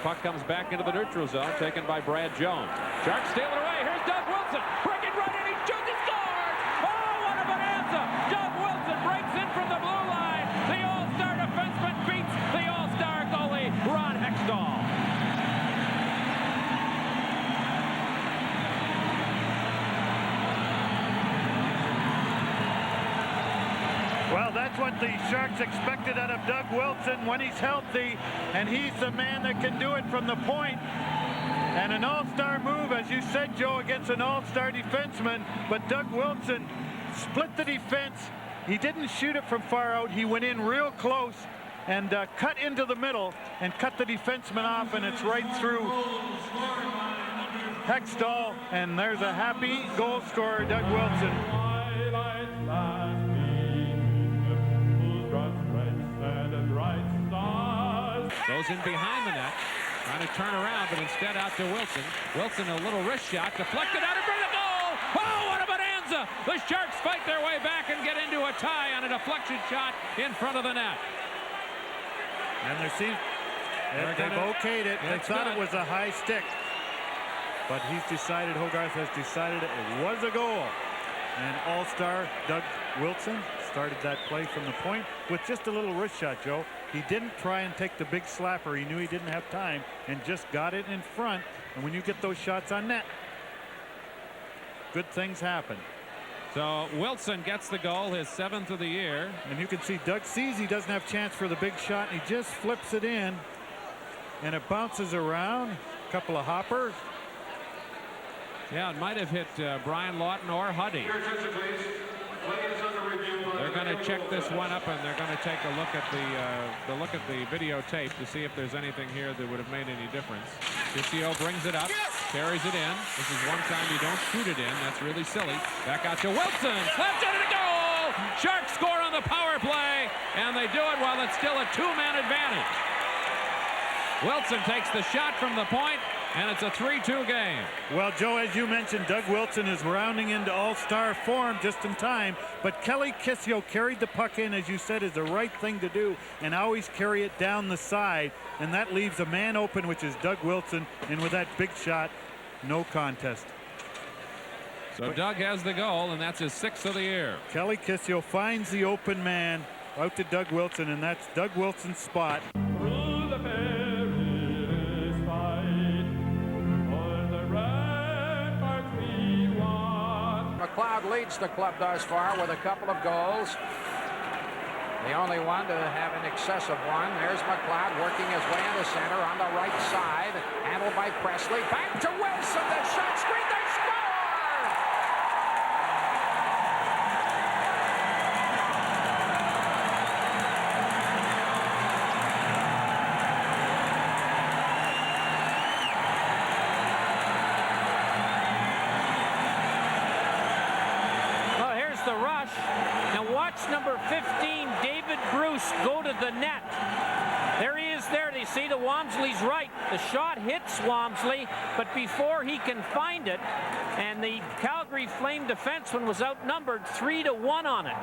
puck comes back into the neutral zone, taken by Brad Jones. Sharks steal it away. Here's Doug Wilson. Breaking run, and he shoots and scores! Oh, what a bonanza! Doug Wilson breaks in from the blue line. The All-Star defenseman beats the All-Star goalie, Ron Hextall. Well, that's what the Sharks expected out of Doug Wilson when he's healthy, and he's the man that can do it from the point. And an all-star move, as you said, Joe, against an all-star defenseman. But Doug Wilson split the defense. He didn't shoot it from far out. He went in real close and cut into the middle and cut the defenseman off, and it's right through Hextall. And there's a happy goal scorer, Doug Wilson. Goes in behind the net, trying to turn around, but instead out to Wilson. Wilson, a little wrist shot, deflected out in front of the goal. Oh, what a bonanza! The Sharks fight their way back and get into a tie on a deflection shot in front of the net. And they've okayed it. They thought it was a high stick, but Hogarth has decided it was a goal. And all-star Doug Wilson started that play from the point with just a little wrist shot, Joe. He didn't try and take the big slapper. He knew he didn't have time and just got it in front. And when you get those shots on net, good things happen. So Wilson gets the goal, his 7th of the year. And you can see Doug sees he doesn't have chance for the big shot, and he just flips it in. And it bounces around. A couple of hoppers. Yeah, it might have hit Brian Lawton or Huddy. They're going to check this one up, and they're going to take a look at the videotape to see if there's anything here that would have made any difference. Ciccio brings it up, carries it in. This is one time you don't shoot it in. That's really silly. Back out to Wilson. Slapped it in a goal! Sharks score on the power play, and they do it while it's still a two-man advantage. Wilson takes the shot from the point, and it's a 3-2 game. Well, Joe, as you mentioned, Doug Wilson is rounding into all-star form just in time. But Kelly Ciccio carried the puck in, as you said, is the right thing to do, and always carry it down the side. And that leaves a man open, which is Doug Wilson. And with that big shot, no contest. So Doug has the goal, and that's his 6th of the year. Kelly Ciccio finds the open man out to Doug Wilson, and that's Doug Wilson's spot. McLeod leads the club thus far with a couple of goals. The only one to have an excessive one. There's McLeod working his way into center on the right side. Handled by Presley. Back to Wilson. The shot screen. They score! The rush. Now watch number 15, David Bruce, go to the net. There he is there. They see the Walmsley's right. The shot hits Walmsley, but before he can find it, and the Calgary Flame defenseman was outnumbered 3-1 on it.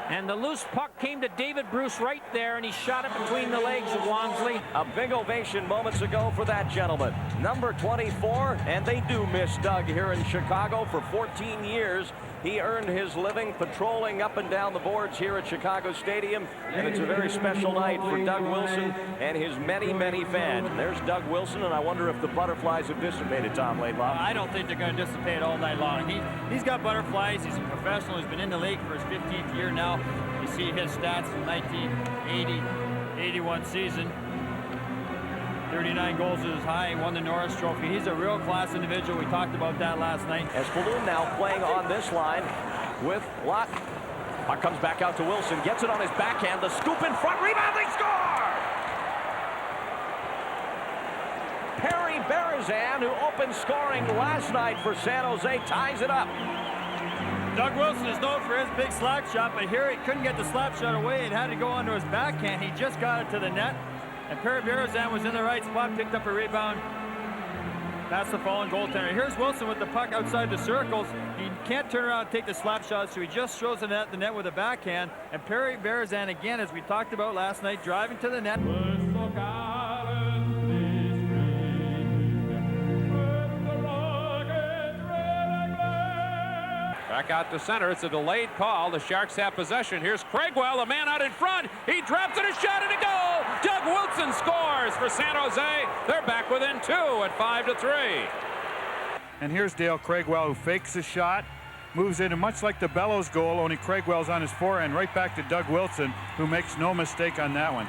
And the loose puck came to David Bruce right there, and he shot it between the legs of Walmsley. A big ovation moments ago for that gentleman. Number 24, and they do miss Doug here in Chicago. For 14 years, he earned his living patrolling up and down the boards here at Chicago Stadium, and it's a very special night for Doug Wilson and his many, many fans. And there's Doug Wilson, and I wonder if the butterflies have dissipated, Tom Laidlaw. I don't think they're going to dissipate all night long. He's got butterflies. He's a professional. He's been in the league for his 15th year now. You see his stats from 1980-81 season. 39 goals is high. He won the Norris Trophy. He's a real class individual. We talked about that last night. As Balloon now playing on this line with Lott. Puck comes back out to Wilson. Gets it on his backhand. The scoop in front. Rebound. They score! Perry Berezan, who opened scoring last night for San Jose, ties it up. Doug Wilson is known for his big slap shot, but here he couldn't get the slap shot away. It had to go onto his backhand. He just got it to the net. And Perry Berezan was in the right spot, picked up a rebound. That's the fallen goaltender. Here's Wilson with the puck outside the circles. He can't turn around and take the slap shot, so he just throws the net with a backhand. And Perry Berezan, again, as we talked about last night, driving to the net. Back out to center. It's a delayed call. The Sharks have possession. Here's Craigwell, a man out in front. He drops it, a shot, and a goal. Doug Wilson scores for San Jose. They're back within 2 at 5-3. And here's Dale Craigwell, who fakes the shot, moves in, and much like the Bellows goal, only Craigwell's on his forehand, right back to Doug Wilson, who makes no mistake on that one.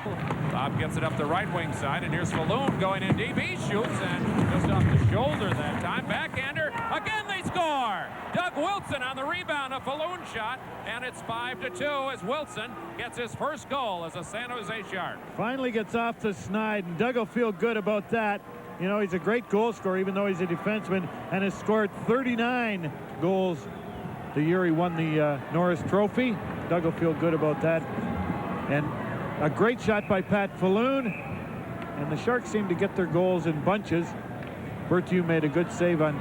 Bob gets it up the right wing side, and here's Falloon going in deep. He shoots, and just off the shoulder that time. Backhander. Again, they score. Doug Wilson on the rebound, a Falloon shot, and it's 5-2 as Wilson gets his first goal as a San Jose Shark. Finally gets off the snide, and Doug will feel good about that. You know, he's a great goal scorer, even though he's a defenseman, and has scored 39 goals the year he won the Norris Trophy. Doug will feel good about that. And a great shot by Pat Falloon. And the Sharks seem to get their goals in bunches. Berthiaume made a good save on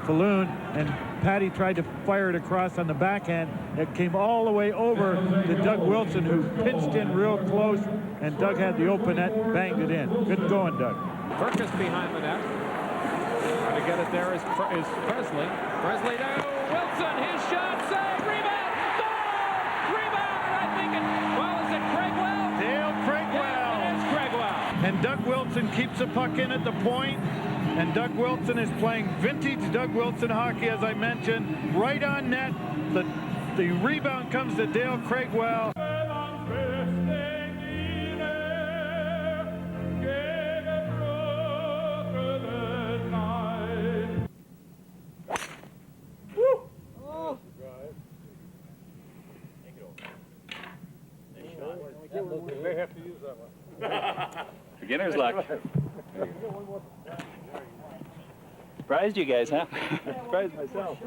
Falloon, and Patty tried to fire it across on the backhand. It came all the way over to Doug Wilson, who pinched in real close, and Doug had the open net, banged it in. Good going, Doug. Burkus behind the net. Trying to get it there is Presley. Presley to Wilson. His shot, save, rebound, goal! Rebound, and I think is it Craigwell? Dale Craigwell. Yeah, it is Craigwell. And Doug Wilson keeps the puck in at the point, and Doug Wilson is playing vintage Doug Wilson hockey, as I mentioned, right on net. The rebound comes to Dale Craigwell. Beginner's luck. Surprised you guys, huh? Surprised myself.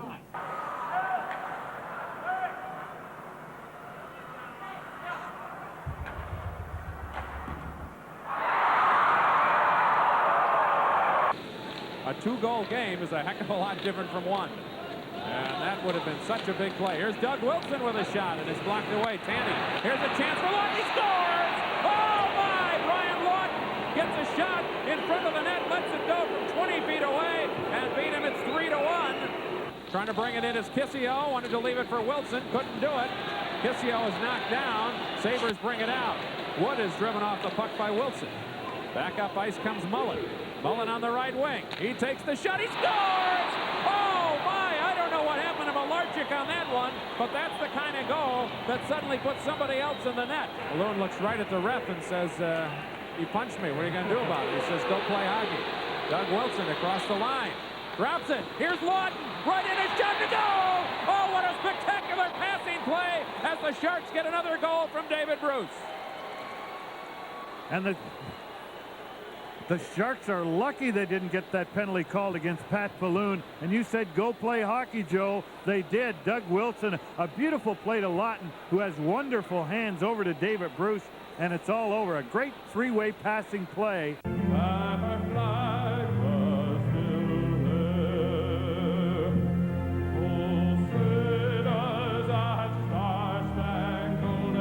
A 2-goal game is a heck of a lot different from one. And that would have been such a big play. Here's Doug Wilson with a shot, and it's blocked away. Tanny, here's a chance for Lawton. He scores! Oh, my! Brian Lawton gets a shot in front of the net, lets it go from 20 feet away, and beat him. It's 3-1. Trying to bring it in is Kissio. Wanted to leave it for Wilson. Couldn't do it. Kissio is knocked down. Sabres bring it out. Wood is driven off the puck by Wilson. Back up ice comes Mullen. Mullen on the right wing. He takes the shot. He scores! Oh, my! I don't know what happened to Malarchik on that one, but that's the kind of goal that suddenly puts somebody else in the net. Malone looks right at the ref and says, he punched me. What are you going to do about it? He says, go play hockey. Doug Wilson across the line. Drops it. Here's Lawton. Right in his shot to go! Oh, what a spectacular passing play as the Sharks get another goal from David Bruce. And the Sharks are lucky they didn't get that penalty called against Pat Falloon. And you said go play hockey, Joe. They did. Doug Wilson, a beautiful play to Lawton, who has wonderful hands over to David Bruce, and it's all over. A great three-way passing play.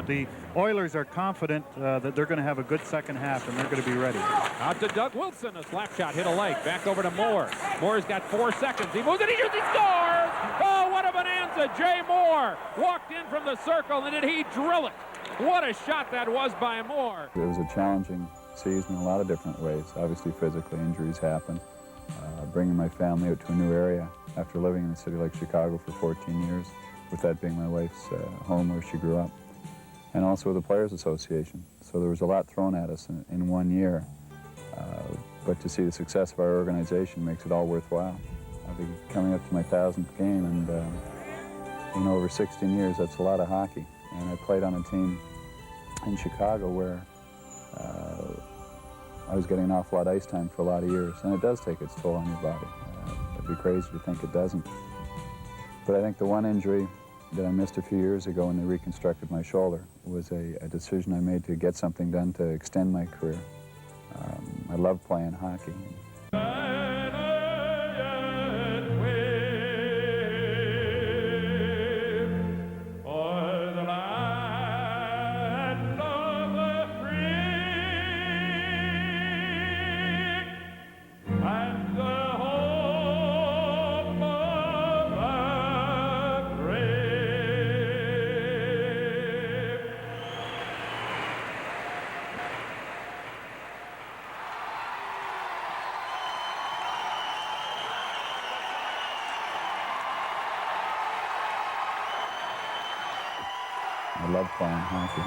The Oilers are confident that they're going to have a good second half, and they're going to be ready. Out to Doug Wilson. A slap shot hit a leg. Back over to Moore. Moore's got 4 seconds. He moves it. He shoots. He scores! Oh, what a bonanza. Jay Moore walked in from the circle, and did he drill it? What a shot that was by Moore. It was a challenging season in a lot of different ways. Obviously, physically, injuries happen. Bringing my family out to a new area after living in a city like Chicago for 14 years, with that being my wife's home where she grew up. And also the Players Association. So there was a lot thrown at us in 1 year. But to see the success of our organization makes it all worthwhile. I'll be coming up to my 1000th game, and in over 16 years, that's a lot of hockey. And I played on a team in Chicago where I was getting an awful lot of ice time for a lot of years. And it does take its toll on your body. It'd be crazy to think it doesn't. But I think the one injury that I missed a few years ago when they reconstructed my shoulder was a decision I made to get something done to extend my career. I love playing hockey. I love playing hockey.